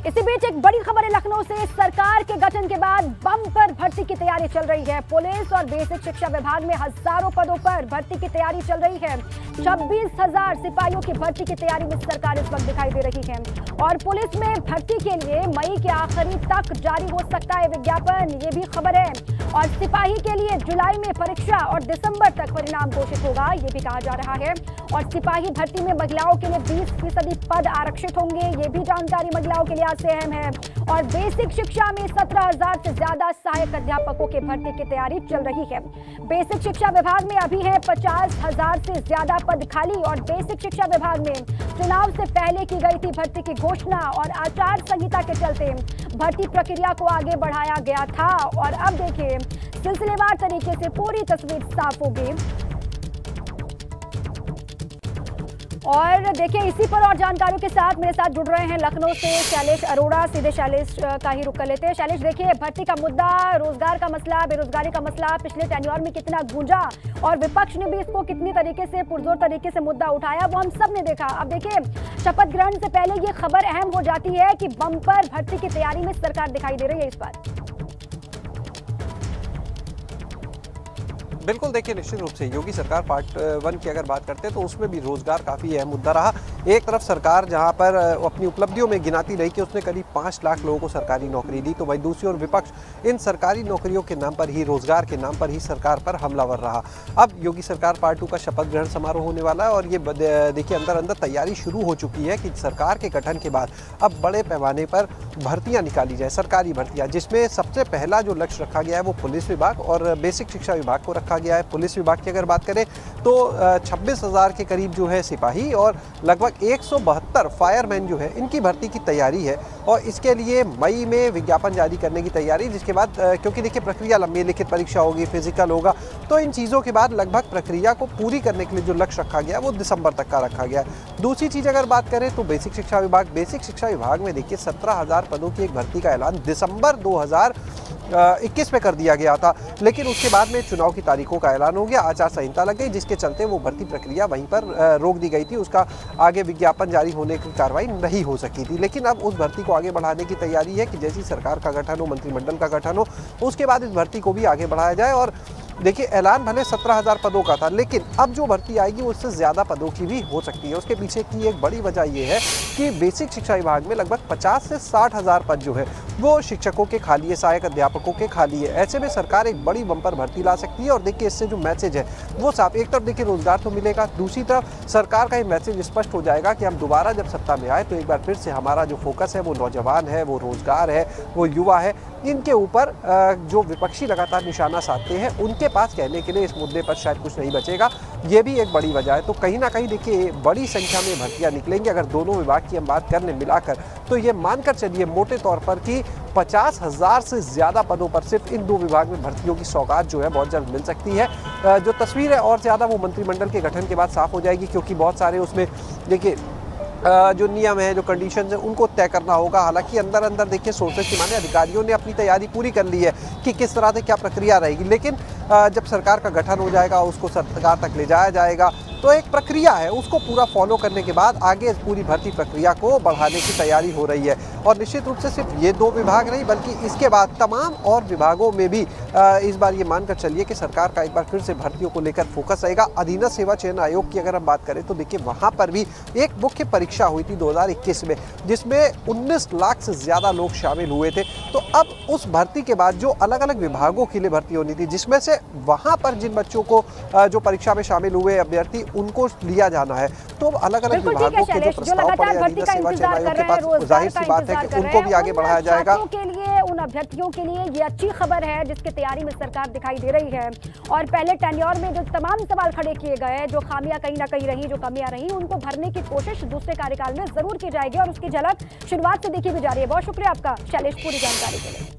इसी बीच एक बड़ी खबर है लखनऊ से। सरकार के गठन के बाद बम्पर भर्ती की तैयारी चल रही है। पुलिस और बेसिक शिक्षा विभाग में हजारों पदों पर भर्ती की तैयारी चल रही है। 26,000 सिपाहियों की भर्ती की तैयारी में सरकार इस वक्त दिखाई दे रही है। और पुलिस में भर्ती के लिए मई के आखिरी तक जारी हो सकता है विज्ञापन, ये भी खबर है। और सिपाही के लिए जुलाई में परीक्षा और दिसंबर तक परिणाम घोषित होगा, ये भी कहा जा रहा है। और सिपाही भर्ती में महिलाओं के लिए 20% पद आरक्षित होंगे, ये भी जानकारी महिलाओं के लिए आज से अहम है। और बेसिक शिक्षा में 17,000 से ज्यादा सहायक अध्यापकों की भर्ती की तैयारी चल रही है। बेसिक शिक्षा विभाग में अभी है 50,000 से ज्यादा पद खाली। और बेसिक शिक्षा विभाग में चुनाव से पहले की गई थी भर्ती की घोषणा और आचार संहिता के चलते भर्ती प्रक्रिया को आगे बढ़ाया गया था। और अब देखिए सिलसिलेवार तरीके से पूरी तस्वीर साफ होगी। और देखिए इसी पर और जानकारियों के साथ मेरे साथ जुड़ रहे हैं लखनऊ से शैलेश अरोड़ा। सीधे शैलेश का ही रुख कर लेते हैं। शैलेश, देखिए भर्ती का मुद्दा, रोजगार का मसला, बेरोजगारी का मसला पिछले टेन्योर में कितना गूंजा और विपक्ष ने भी इसको कितनी तरीके से पुरजोर तरीके से मुद्दा उठाया, वो हम सब ने देखा। अब देखिए शपथ ग्रहण से पहले ये खबर अहम हो जाती है कि बम्पर भर्ती की तैयारी में सरकार दिखाई दे रही है इस बार। बिल्कुल, देखिए निश्चित रूप से योगी सरकार पार्ट 1 की अगर बात करते हैं तो उसमें भी रोजगार काफ़ी अहम मुद्दा रहा। एक तरफ सरकार जहां पर अपनी उपलब्धियों में गिनाती रही कि उसने करीब 5 लाख लोगों को सरकारी नौकरी दी, तो वहीं दूसरी ओर विपक्ष इन सरकारी नौकरियों के नाम पर ही, रोजगार के नाम पर ही सरकार पर हमलावर रहा। अब योगी सरकार पार्ट 2 का शपथ ग्रहण समारोह होने वाला है और ये देखिए अंदर अंदर तैयारी शुरू हो चुकी है कि सरकार के गठन के बाद अब बड़े पैमाने पर भर्तियाँ निकाली जाए, सरकारी भर्तियाँ, जिसमें सबसे पहला जो लक्ष्य रखा गया है वो पुलिस विभाग और बेसिक शिक्षा विभाग को रखा गया है। पुलिस विभाग की अगर बात करें तो 26,000 के करीब जो है सिपाही और लगभग 172 फायरमैन जो है इनकी भर्ती की तैयारी है। और इसके लिए मई में विज्ञापन जारी करने की तैयारी, जिसके बाद क्योंकि देखिए प्रक्रिया लंबी, लिखित परीक्षा होगी, फिजिकल होगा, तो इन चीज़ों के बाद लगभग प्रक्रिया को पूरी करने के लिए जो लक्ष्य रखा गया वो दिसंबर तक का रखा गया है। दूसरी चीज़ अगर बात करें तो बेसिक शिक्षा विभाग में देखिए 17,000 पदों की एक भर्ती का ऐलान दिसंबर 2021 में कर दिया गया था, लेकिन उसके बाद में चुनाव की तारीखों का ऐलान हो गया, आचार संहिता लग गई, जिसके चलते वो भर्ती प्रक्रिया वहीं पर रोक दी गई थी। उसका आगे विज्ञापन जारी होने की कार्रवाई नहीं हो सकी थी। लेकिन अब उस भर्ती को आगे बढ़ाने की तैयारी है कि जैसी सरकार का गठन हो, मंत्रिमंडल का गठन हो, उसके बाद इस भर्ती को भी आगे बढ़ाया जाए। और देखिए ऐलान भले 17,000 पदों का था, लेकिन अब जो भर्ती आएगी उससे ज़्यादा पदों की भी हो सकती है। उसके पीछे की एक बड़ी वजह यह है कि बेसिक शिक्षा विभाग में लगभग 50 से 60,000 पद जो है वो शिक्षकों के खाली है, सहायक अध्यापकों के खाली है। ऐसे में सरकार एक बड़ी बम्पर भर्ती ला सकती है। और देखिए इससे जो मैसेज है वो साफ, एक तरफ देखिए रोजगार तो मिलेगा, दूसरी तरफ सरकार का ये मैसेज स्पष्ट हो जाएगा कि हम दोबारा जब सत्ता में आए तो एक बार फिर से हमारा जो फोकस है वो नौजवान है, वो रोजगार है, वो युवा है। इनके ऊपर जो विपक्षी लगातार निशाना साधते हैं उनके पास कहने के लिए इस मुद्दे पर शायद कुछ नहीं बचेगा, ये भी एक बड़ी वजह है। तो कहीं ना कहीं देखिए बड़ी संख्या में भर्तियां निकलेंगी। अगर दोनों विभाग की हम बात कर लें मिलाकर तो ये मानकर चलिए मोटे तौर पर कि 50,000 से ज़्यादा पदों पर सिर्फ इन 2 विभाग में भर्तियों की सौगात जो है बहुत जल्द मिल सकती है। जो तस्वीर है और ज़्यादा वो मंत्रिमंडल के गठन के बाद साफ हो जाएगी, क्योंकि बहुत सारे उसमें देखिए जो नियम है, जो कंडीशंस हैं, उनको तय करना होगा। हालांकि अंदर अंदर देखिए सोर्सेज की माने अधिकारियों ने अपनी तैयारी पूरी कर ली है कि किस तरह से क्या प्रक्रिया रहेगी, लेकिन जब सरकार का गठन हो जाएगा, उसको सरकार तक ले जाया जाएगा, तो एक प्रक्रिया है, उसको पूरा फॉलो करने के बाद आगे इस पूरी भर्ती प्रक्रिया को बढ़ाने की तैयारी हो रही है। और निश्चित रूप से सिर्फ ये 2 विभाग नहीं बल्कि इसके बाद तमाम और विभागों में भी इस बार ये मानकर चलिए कि सरकार का एक बार फिर से भर्तियों को लेकर फोकस रहेगा। अधीनस्थ सेवा चयन आयोग की अगर हम बात करें तो देखिए वहाँ पर भी एक मुख्य परीक्षा हुई थी 2021 में, जिसमें 19 लाख से ज़्यादा लोग शामिल हुए थे। तो अब उस भर्ती के बाद जो अलग अलग विभागों के लिए भर्ती होनी थी, जिसमें से वहाँ पर जिन बच्चों को जो परीक्षा में शामिल हुए अभ्यर्थी उनको लिया जाना है, तो अलग अलग विभागों के जो प्रस्ताव पड़े अधीनस्थ सेवा चयन आयोग के पास, जाहिर सी बात है कि उनको भी आगे बढ़ाया जाएगा। के लिए, उन अभ्यर्थियों के लिए ये अच्छी खबर है जिसकी तैयारी में सरकार दिखाई दे रही है। और पहले टेन्योर में जो तमाम सवाल खड़े किए गए, जो खामियां कहीं ना कहीं रही, जो कमियां रही, उनको भरने की कोशिश दूसरे कार्यकाल में जरूर की जाएगी और उसकी झलक शुरुआत से देखी भी जा रही है। बहुत शुक्रिया आपका शैलेश पूरी जानकारी के लिए।